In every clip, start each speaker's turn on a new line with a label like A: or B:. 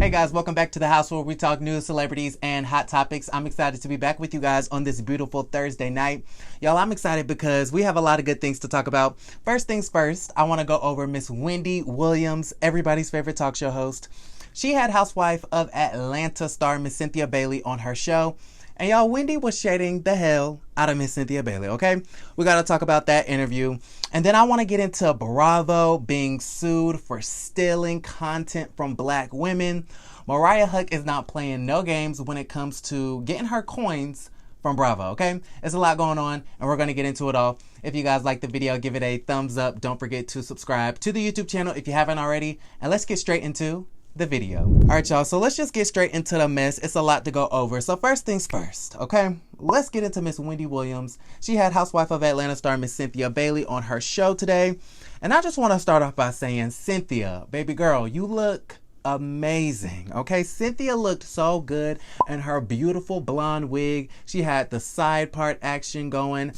A: Hey guys, welcome back to the house where we talk news, celebrities, and hot topics. I'm excited to be back with you guys on this beautiful Thursday night. Y'all, I'm excited because we have a lot of good things to talk about. First things first, I want to go over Miss Wendy Williams, everybody's favorite talk show host. She had housewife of Atlanta star Miss Cynthia Bailey on her show. And y'all, Wendy was shading the hell out of Miss Cynthia Bailey, okay? We got to talk about that interview. And then I want to get into Bravo being sued for stealing content from black women. Mariah Huq is not playing no games when it comes to getting her coins from Bravo, okay? There's a lot going on, and we're going to get into it all. If you guys like the video, give it a thumbs up. Don't forget to subscribe to the YouTube channel if you haven't already. And let's get straight into the video. All right, y'all, so let's just get straight into the mess. It's a lot to go over. So first things first, okay? Let's get into Miss Wendy Williams. She had housewife of Atlanta star Miss Cynthia Bailey on her show today. And I just want to start off by saying, Cynthia, baby girl, you look amazing, okay? Cynthia looked so good in her beautiful blonde wig. She had the side part action going.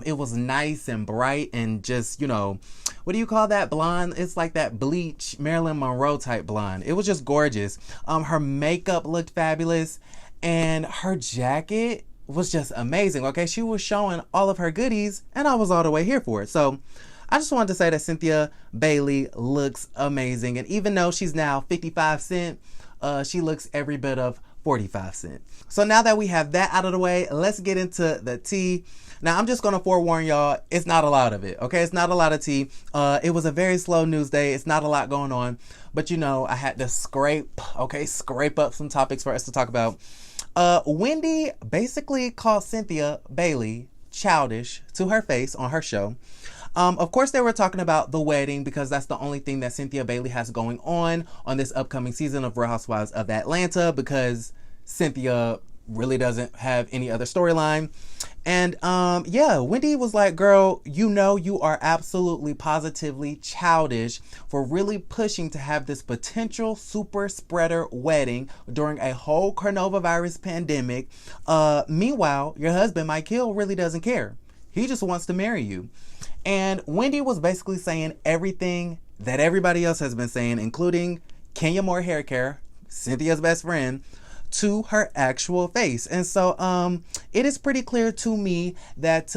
A: It was nice and bright and just, you know, what do you call that blonde? It's like that bleach Marilyn Monroe type blonde. It was just gorgeous. Her makeup looked fabulous and her jacket was just amazing, okay? She was showing all of her goodies and I was all the way here for it. So I just wanted to say that Cynthia Bailey looks amazing. And even though she's now 55 cent, she looks every bit of 45 cent. So now that we have that out of the way, let's get into the tea. Now, I'm just going to forewarn y'all, it's not a lot of it, okay? It's not a lot of tea. It was a very slow news day. It's not a lot going on. But, you know, I had to scrape up some topics for us to talk about. Wendy basically called Cynthia Bailey childish to her face on her show. Of course, they were talking about the wedding because that's the only thing that Cynthia Bailey has going on this upcoming season of Real Housewives of Atlanta because Cynthia really doesn't have any other storyline. And yeah, Wendy was like, girl, you know, you are absolutely positively childish for really pushing to have this potential super spreader wedding during a whole coronavirus pandemic. Meanwhile, your husband, Mike Hill, really doesn't care. He just wants to marry you. And Wendy was basically saying everything that everybody else has been saying, including Kenya Moore Hair Care, Cynthia's best friend, to her actual face. And so it is pretty clear to me that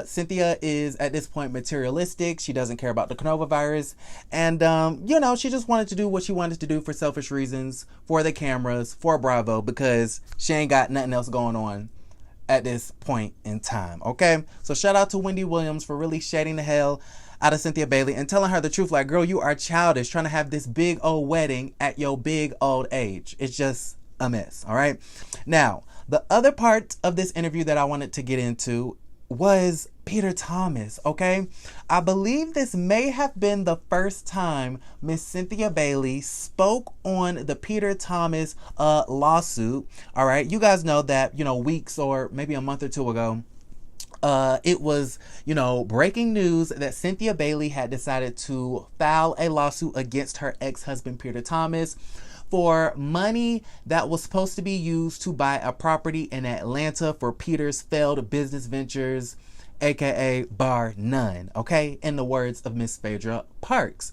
A: Cynthia is at this point materialistic. She doesn't care about the coronavirus. And, you know, she just wanted to do what she wanted to do for selfish reasons, for the cameras, for Bravo, because she ain't got nothing else going on at this point in time, okay? So shout out to Wendy Williams for really shading the hell out of Cynthia Bailey and telling her the truth, like, girl, you are childish trying to have this big old wedding at your big old age. It's just a mess, all right? Now, the other part of this interview that I wanted to get into was Peter Thomas, okay? I believe this may have been the first time Miss Cynthia Bailey spoke on the Peter Thomas lawsuit, all right? You guys know that, you know, weeks or maybe a month or two ago, it was, you know, breaking news that Cynthia Bailey had decided to file a lawsuit against her ex-husband, Peter Thomas, for money that was supposed to be used to buy a property in Atlanta for Peter's failed business ventures, aka bar none, okay? In the words of Miss Phaedra Parks.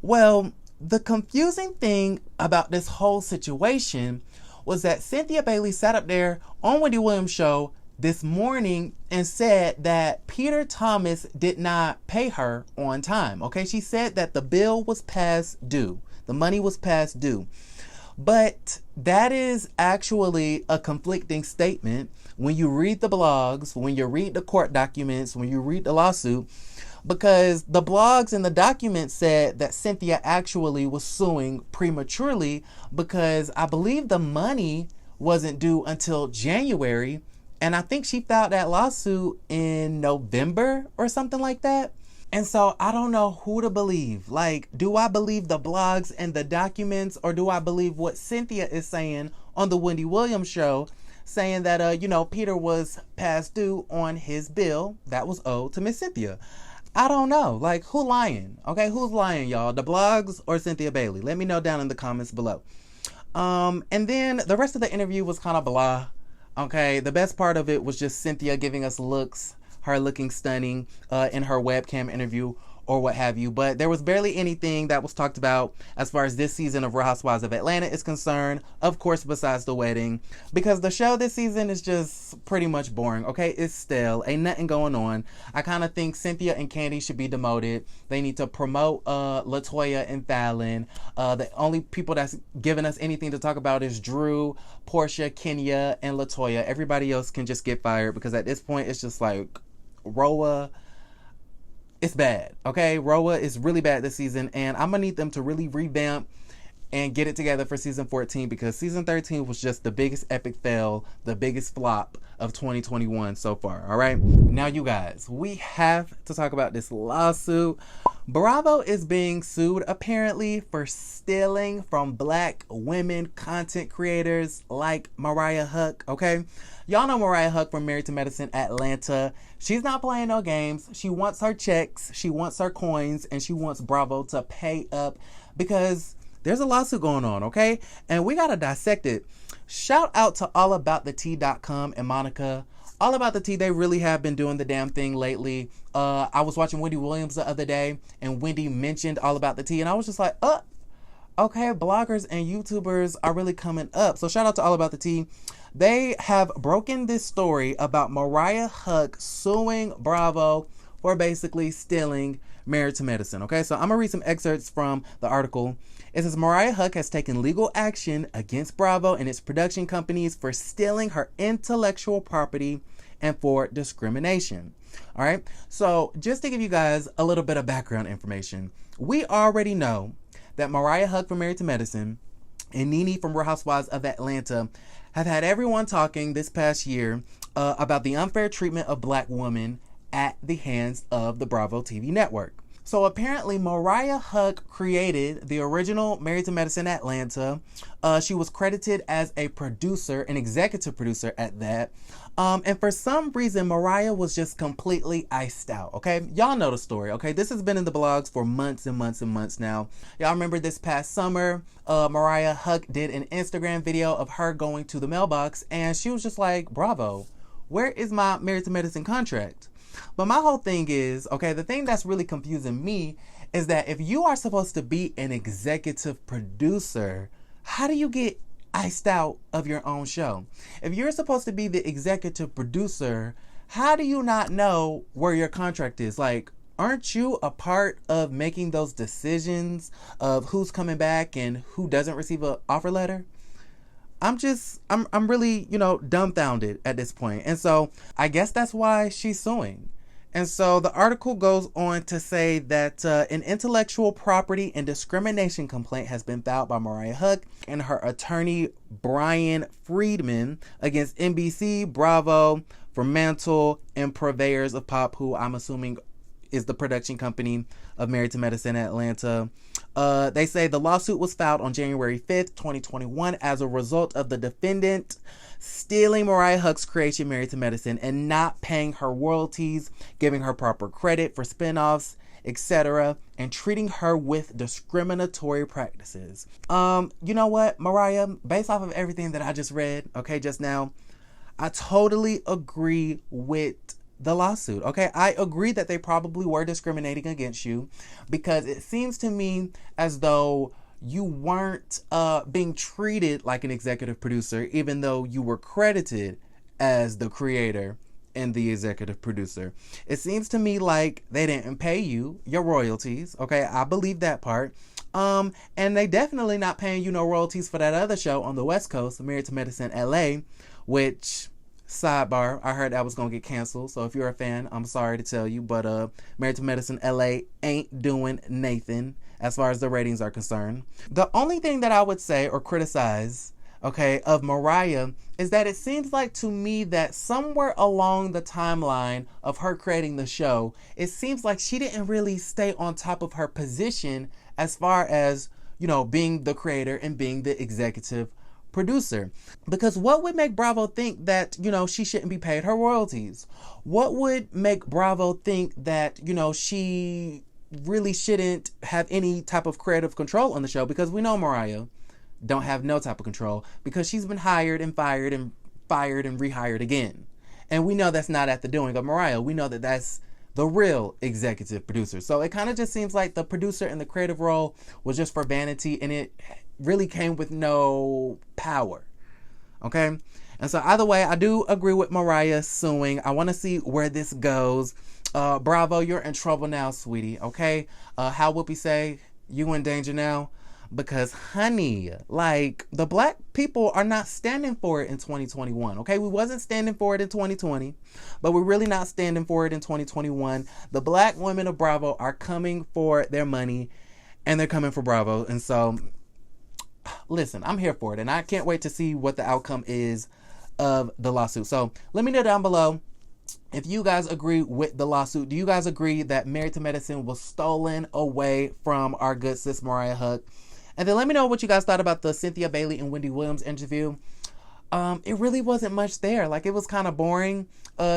A: Well, the confusing thing about this whole situation was that Cynthia Bailey sat up there on Wendy Williams Show this morning and said that Peter Thomas did not pay her on time, okay? She said that the bill was past due. The money was past due. But that is actually a conflicting statement when you read the blogs, when you read the court documents, when you read the lawsuit, because the blogs and the documents said that Cynthia actually was suing prematurely because I believe the money wasn't due until January. And I think she filed that lawsuit in November or something like that. And so I don't know who to believe. Like, do I believe the blogs and the documents, or do I believe what Cynthia is saying on the Wendy Williams Show, saying that, you know, Peter was past due on his bill that was owed to Miss Cynthia? I don't know. Like, who lying? Okay, who's lying, y'all? The blogs or Cynthia Bailey? Let me know down in the comments below. And then the rest of the interview was kind of blah. Okay, the best part of it was just Cynthia giving us looks, her looking stunning in her webcam interview or what have you. But there was barely anything that was talked about as far as this season of Real Housewives of Atlanta is concerned, of course, besides the wedding, because the show this season is just pretty much boring, okay? It's stale. Ain't nothing going on. I kind of think Cynthia and Kandi should be demoted. They need to promote LaToya and Fallon. The only people that's giving us anything to talk about is Drew, Portia, Kenya, and LaToya. Everybody else can just get fired, because at this point it's just like RHOA. It's bad, okay? RHOA is really bad this season, and I'm gonna need them to really revamp and get it together for season 14, because season 13 was just the biggest epic fail, the biggest flop of 2021 so far. All right, now you guys, we have to talk about this lawsuit. Bravo is being sued apparently for stealing from Black women content creators like Mariah Huq, okay? Y'all know Mariah Huq from Married to Medicine Atlanta. She's not playing no games. She wants her checks, she wants her coins, and she wants Bravo to pay up, because there's a lawsuit going on, okay? And we gotta dissect it. Shout out to allaboutthetea.com and Monica. All About the Tea, they really have been doing the damn thing lately. I was watching Wendy Williams the other day, and Wendy mentioned All About the Tea, and I was just like, okay, bloggers and YouTubers are really coming up. So shout out to All About the Tea. They have broken this story about Mariah Huq suing Bravo for basically stealing Married to Medicine, okay? So I'm gonna read some excerpts from the article. It says, Mariah Huq has taken legal action against Bravo and its production companies for stealing her intellectual property and for discrimination. All right, so just to give you guys a little bit of background information, we already know that Mariah Huq from Married to Medicine and Nene from Real Housewives of Atlanta have had everyone talking this past year about the unfair treatment of Black women at the hands of the Bravo TV network. So apparently Mariah Huq created the original Married to Medicine Atlanta. She was credited as a producer, an executive producer at that. And for some reason, Mariah was just completely iced out, okay? Y'all know the story, okay? This has been in the blogs for months and months and months now. Y'all remember this past summer, Mariah Huq did an Instagram video of her going to the mailbox, and she was just like, Bravo, where is my Married to Medicine contract? But my whole thing is, okay, the thing that's really confusing me is that if you are supposed to be an executive producer, how do you get iced out of your own show? If you're supposed to be the executive producer, how do you not know where your contract is? Like, aren't you a part of making those decisions of who's coming back and who doesn't receive an offer letter? I'm really, dumbfounded at this point. And so I guess that's why she's suing. And so the article goes on to say that an intellectual property and discrimination complaint has been filed by Mariah Huq and her attorney, Brian Friedman, against NBC, Bravo, Fremantle, and Purveyors of Pop, who I'm assuming is the production company of Married to Medicine Atlanta. They say the lawsuit was filed on January 5th, 2021 as a result of the defendant stealing Mariah Huq's creation Married to Medicine and not paying her royalties, giving her proper credit for spinoffs, etc., and treating her with discriminatory practices. You know what, Mariah, based off of everything that I just read, okay, just now, I totally agree with the lawsuit, okay? I agree that they probably were discriminating against you, because it seems to me as though you weren't being treated like an executive producer, even though you were credited as the creator and the executive producer. It seems to me like they didn't pay you your royalties, okay? I believe that part. And they definitely not paying you no royalties for that other show on the West Coast, Married to Medicine LA, which, sidebar, I heard that was gonna get canceled. So if you're a fan, I'm sorry to tell you, but Married to Medicine LA ain't doing Nathan as far as the ratings are concerned. The only thing that I would say or criticize, okay, of Mariah is that it seems like to me that somewhere along the timeline of her creating the show, it seems like she didn't really stay on top of her position as far as, being the creator and being the executive producer. Because what would make Bravo think that, she shouldn't be paid her royalties? What would make Bravo think that, she really shouldn't have any type of creative control on the show? Because we know Mariah don't have no type of control, because she's been hired and fired and rehired again. And we know that's not at the doing of Mariah. We know that that's the real executive producer. So it kind of just seems like the producer and the creative role was just for vanity, and it really came with no power. Okay? And so either way, I do agree with Mariah suing. I want to see where this goes. Bravo, you're in trouble now, sweetie. Okay? How Whoopi say, you in danger now? Because, honey, like, the black people are not standing for it in 2021, okay? We wasn't standing for it in 2020, but we're really not standing for it in 2021. The black women of Bravo are coming for their money, and they're coming for Bravo. And so, listen, I'm here for it, and I can't wait to see what the outcome is of the lawsuit. So, let me know down below if you guys agree with the lawsuit. Do you guys agree that Married to Medicine was stolen away from our good sis Mariah Huq? And then let me know what you guys thought about the Cynthia Bailey and Wendy Williams interview. It really wasn't much there. Like, it was kind of boring.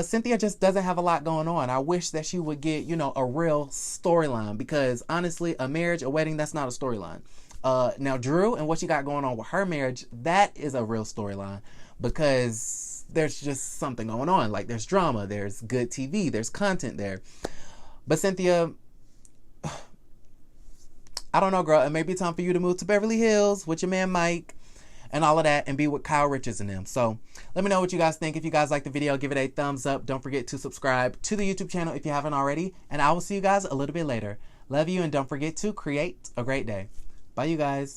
A: Cynthia just doesn't have a lot going on. I wish that she would get, a real storyline, because honestly, a marriage, a wedding, that's not a storyline. Now, Drew and what she got going on with her marriage, that is a real storyline, because there's just something going on. Like, there's drama, there's good TV, there's content there. But Cynthia, I don't know, girl. It may be time for you to move to Beverly Hills with your man Mike and all of that, and be with Kyle Richards and them. So let me know what you guys think. If you guys like the video, give it a thumbs up. Don't forget to subscribe to the YouTube channel if you haven't already. And I will see you guys a little bit later. Love you, and don't forget to create a great day. Bye, you guys.